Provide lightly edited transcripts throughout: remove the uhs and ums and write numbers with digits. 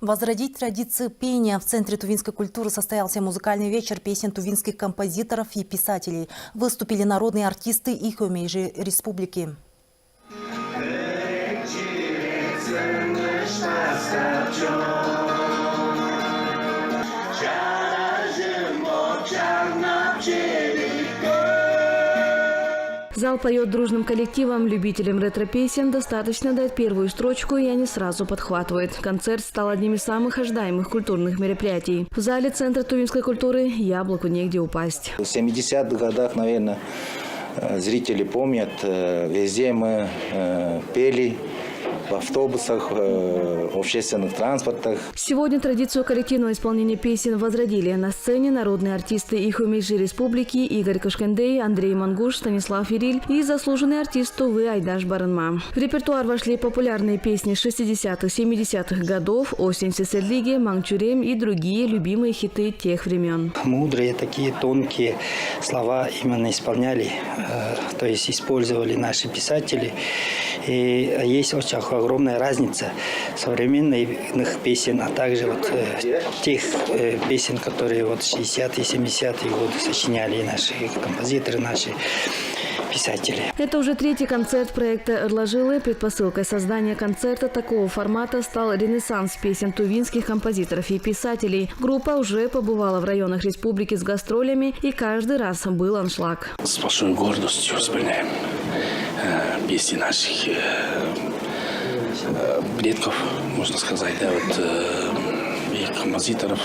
Возродить традиции пения. В Центре тувинской культуры состоялся музыкальный вечер песен тувинских композиторов и писателей. Выступили народные артисты и хумейжи республики. Зал поет дружным коллективом. Любителям ретро-песен достаточно дать первую строчку, и они сразу подхватывают. Концерт стал одним из самых ожидаемых культурных мероприятий. В зале Центра тувинской культуры яблоку негде упасть. В 70-х годах, наверное, зрители помнят, везде мы пели. В автобусах, в общественных транспортах. Сегодня традицию коллективного исполнения песен возродили. На сцене народные артисты и хумейжи республики Игорь Кашкендей, Андрей Мангуш, Станислав Ириль и заслуженный артист Тувы Айдаш Баранма. В репертуар вошли популярные песни 60-х, 70-х годов, «Осень в Сесерлиге», «Мангчурем» и другие любимые хиты тех времен. Мудрые, такие тонкие слова именно исполняли, то есть использовали наши писатели. И есть очень огромная разница современных песен, а также тех песен, которые 60-е, 70-е годы сочиняли наши композиторы, наши писатели. Это уже третий концерт проекта «Эрладжилы». Предпосылкой создания концерта такого формата стал ренессанс песен тувинских композиторов и писателей. Группа уже побывала в районах республики с гастролями, и каждый раз был аншлаг. С большой гордостью вспоминаем песни наших предков, можно сказать, да, и композиторов.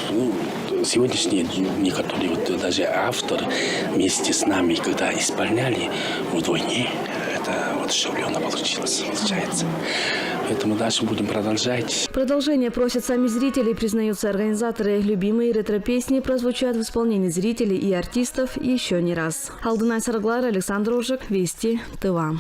Сегодняшние некоторые даже авторы вместе с нами, когда исполняли вдвойне, это одушевленно получается. Поэтому дальше будем продолжать. Продолжение просят сами зрители, признаются организаторы. Любимые ретро-песни прозвучат в исполнении зрителей и артистов еще не раз. Алдынай Сарглар, Александр Ожек, Вести, Тыва.